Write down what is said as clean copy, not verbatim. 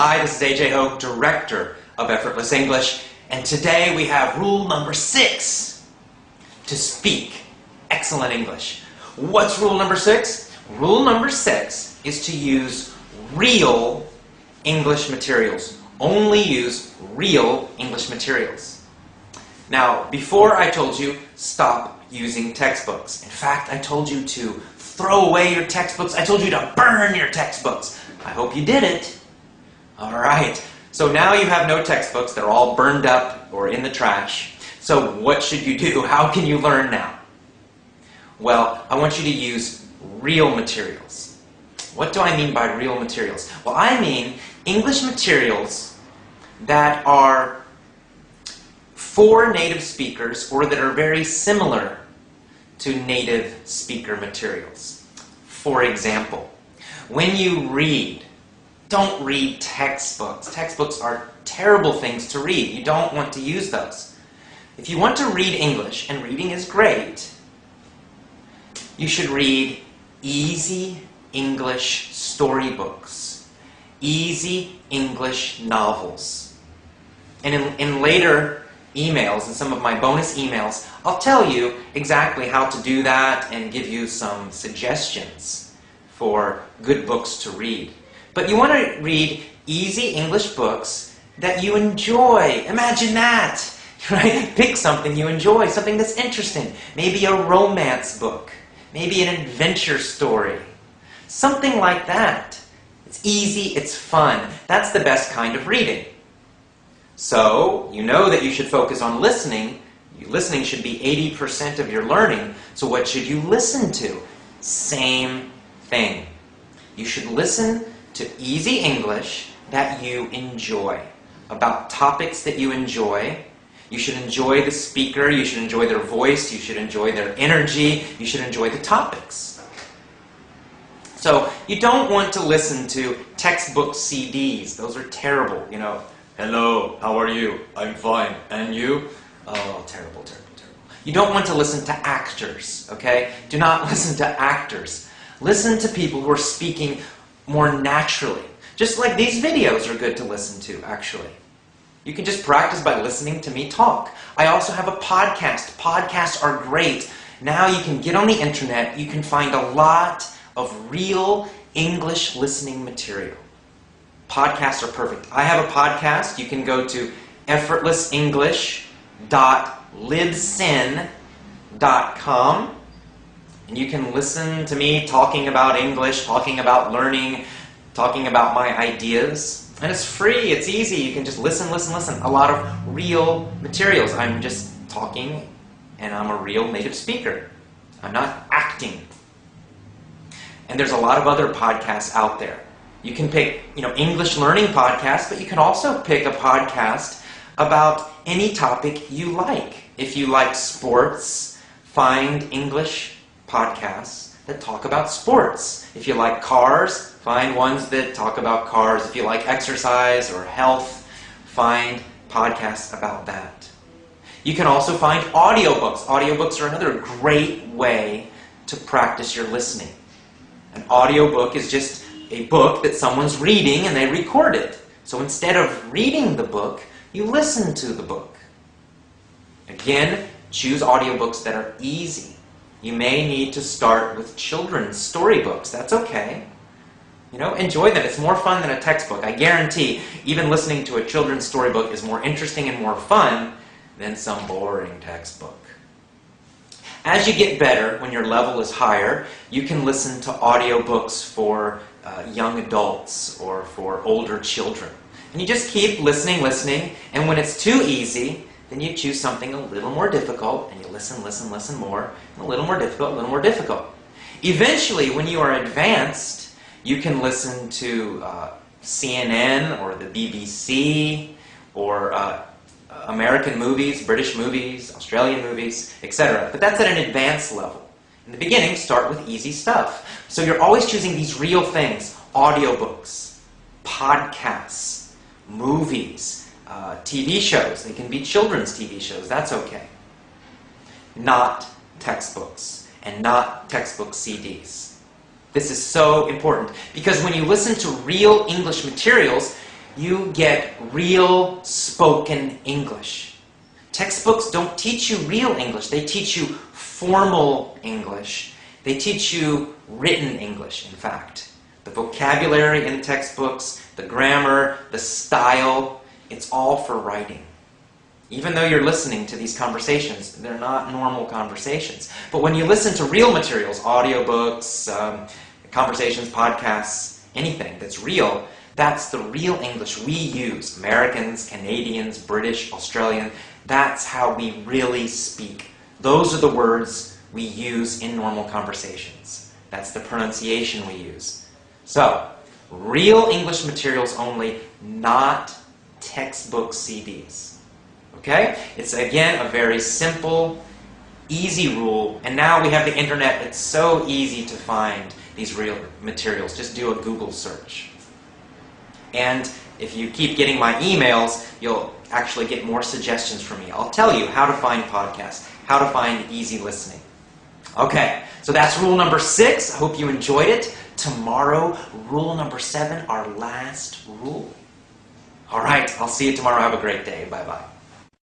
Hi, this is AJ Hoke, Director of Effortless English, and today we have rule number 6 to speak excellent English. What's rule number 6? Rule number 6 is to use real English materials. Only use real English materials. Now, before I told you, stop using textbooks. In fact, I told you to throw away your textbooks. I told you to burn your textbooks. I hope you did it. All right. So now you have no textbooks. They're all burned up or in the trash. So what should you do? How can you learn now? Well, I want you to use real materials. What do I mean by real materials? Well, I mean English materials that are for native speakers or that are very similar to native speaker materials. For example, when you read, don't read textbooks. Textbooks are terrible things to read. You don't want to use those. If you want to read English, and reading is great, you should read easy English storybooks, easy English novels. And in later emails, in some of my bonus emails, I'll tell you exactly how to do that and give you some suggestions for good books to read. But you want to read easy English books that you enjoy. Imagine that, right? Pick something you enjoy, something that's interesting. Maybe a romance book, maybe an adventure story, something like that. It's easy, it's fun. That's the best kind of reading. So, you know that you should focus on listening. Listening should be 80% of your learning. So what should you listen to? Same thing. You should listen to easy English that you enjoy, about topics that you enjoy. You should enjoy the speaker, you should enjoy their voice, you should enjoy their energy, you should enjoy the topics. So you don't want to listen to textbook CDs. Those are terrible, you know. Hello, how are you? I'm fine. And you? Oh, terrible, terrible, terrible. You don't want to listen to actors, okay? Do not listen to actors. Listen to people who are speaking more naturally. Just like these videos are good to listen to, actually. You can just practice by listening to me talk. I also have a podcast. Podcasts are great. Now you can get on the internet. You can find a lot of real English listening material. Podcasts are perfect. I have a podcast. You can go to effortlessenglish.libsyn.com. And you can listen to me talking about English, talking about learning, talking about my ideas. And it's free, it's easy. You can just listen, listen, listen. A lot of real materials. I'm just talking, and I'm a real native speaker. I'm not acting. And there's a lot of other podcasts out there. You can pick, English learning podcasts, but you can also pick a podcast about any topic you like. If you like sports, find English podcasts that talk about sports. If you like cars, find ones that talk about cars. If you like exercise or health, find podcasts about that. You can also find audiobooks. Audiobooks are another great way to practice your listening. An audiobook is just a book that someone's reading and they record it. So instead of reading the book, you listen to the book. Again, choose audiobooks that are easy. You may need to start with children's storybooks. That's okay. Enjoy them. It's more fun than a textbook. I guarantee even listening to a children's storybook is more interesting and more fun than some boring textbook. As you get better, when your level is higher, you can listen to audiobooks for young adults or for older children. And you just keep listening, and when it's too easy, then you choose something a little more difficult, and you listen, listen, listen more, and a little more difficult, a little more difficult. Eventually, when you are advanced, you can listen to CNN or the BBC or American movies, British movies, Australian movies, etc. But that's at an advanced level. In the beginning, start with easy stuff. So you're always choosing these real things: audiobooks, podcasts, movies, TV shows. They can be children's TV shows. That's okay. Not textbooks and not textbook CDs. This is so important because when you listen to real English materials, you get real spoken English. Textbooks don't teach you real English. They teach you formal English. They teach you written English, in fact. The vocabulary in textbooks, the grammar, the style, it's all for writing. Even though you're listening to these conversations, they're not normal conversations. But when you listen to real materials, audiobooks, conversations, podcasts, anything that's real, that's the real English we use. Americans, Canadians, British, Australian, that's how we really speak. Those are the words we use in normal conversations. That's the pronunciation we use. So, real English materials only, not textbook CDs. Okay? It's, again, a very simple, easy rule. And now we have the internet. It's so easy to find these real materials. Just do a Google search. And if you keep getting my emails, you'll actually get more suggestions from me. I'll tell you how to find podcasts, how to find easy listening. Okay, so that's rule number 6. I hope you enjoyed it. Tomorrow, rule number 7, our last rule. All right, I'll see you tomorrow. Have a great day. Bye-bye.